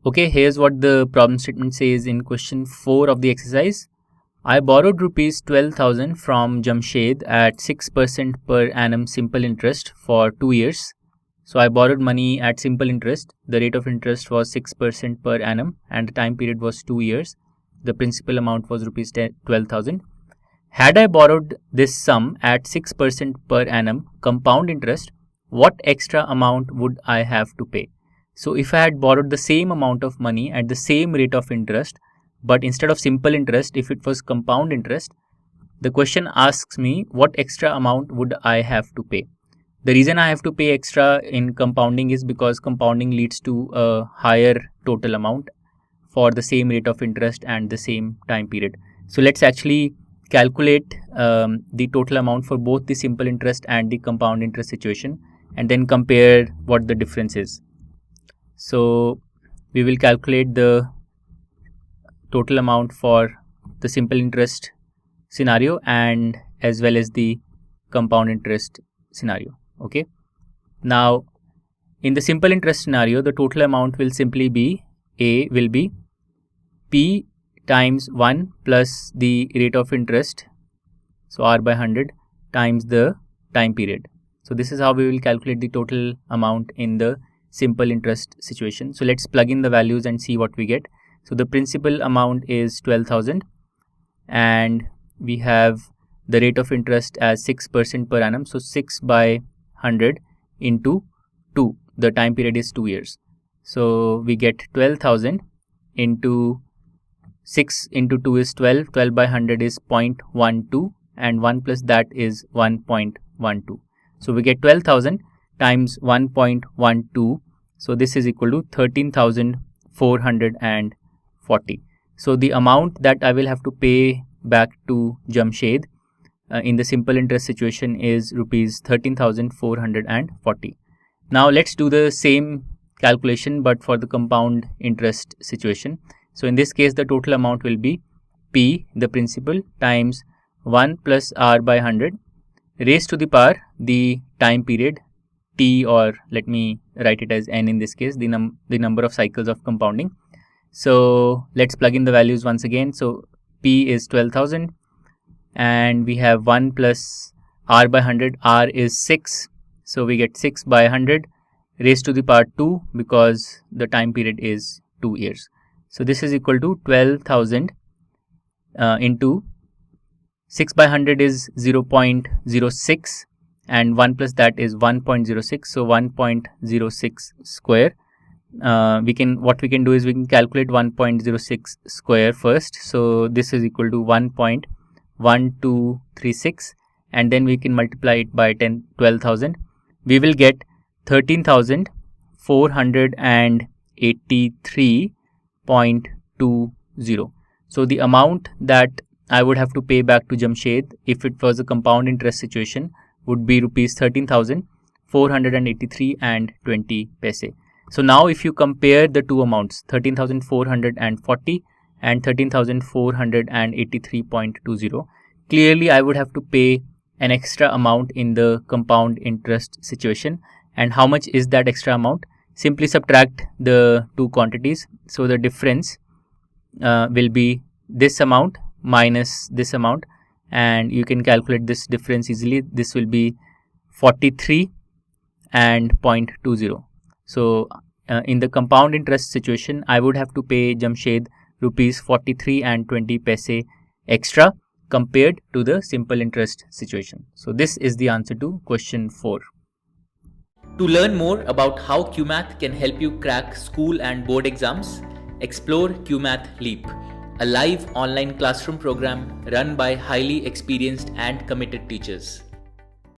Okay, here's what the problem statement says in question 4 of the exercise. I borrowed rupees 12,000 from Jamshed at 6% per annum simple interest for 2 years. So I borrowed money at simple interest. The rate of interest was 6% per annum and the time period was 2 years. The principal amount was rupees 12,000. Had I borrowed this sum at 6% per annum compound interest, what extra amount would I have to pay? So if I had borrowed the same amount of money at the same rate of interest, but instead of simple interest, if it was compound interest, the question asks me what extra amount would I have to pay. The reason I have to pay extra in compounding is because compounding leads to a higher total amount for the same rate of interest and the same time period. So let's actually calculate the total amount for both the simple interest and the compound interest situation and then compare what the difference is. So we will calculate the total amount for the simple interest scenario and as well as the compound interest scenario. Okay. Now in the simple interest scenario, the total amount will simply be A will be P times 1 plus the rate of interest, so R by 100 times the time period. So this is how we will calculate the total amount in the simple interest situation. So let's plug in the values and see what we get. So the principal amount is 12,000 and we have the rate of interest as 6% per annum. So 6 by 100 into 2. The time period is 2 years. So we get 12,000 into 6 into 2 is 12. 12 by 100 is 0.12 and 1 plus that is 1.12. So we get 12,000 times 1.12. So this is equal to 13,440. So the amount that I will have to pay back to Jamshed in the simple interest situation is rupees 13,440. Now let's do the same calculation but for the compound interest situation. So in this case the total amount will be P, the principal, times 1 plus R by 100 raised to the power the time period T, or let me write it as N in this case, the number of cycles of compounding. So let's plug in the values once again. So P is 12,000 and we have 1 plus R by 100. R is 6. So we get 6 by 100 raised to the power 2 because the time period is 2 years. So this is equal to 12,000 into 6 by 100 is 0.06 and 1 plus that is 1.06. So 1.06 square. What we can do is we can calculate 1.06 square first. So this is equal to 1.1236 and then we can multiply it by 12,000. We will get 13,483.20. So the amount that I would have to pay back to Jamshed if it was a compound interest situation would be rupees 13,483 and 20 paise. So now if you compare the two amounts, 13,440 and 13,483.20, clearly I would have to pay an extra amount in the compound interest situation. And how much is that extra amount? Simply subtract the two quantities. So the difference will be this amount minus this amount, and you can calculate this difference easily. This will be 43 and 0.20. So in the compound interest situation, I would have to pay Jamshed rupees 43 and 20 paise extra compared to the simple interest situation. So this is the answer to question 4. To learn more about how Cuemath can help you crack school and board exams, explore Cuemath Leap, a live online classroom program run by highly experienced and committed teachers.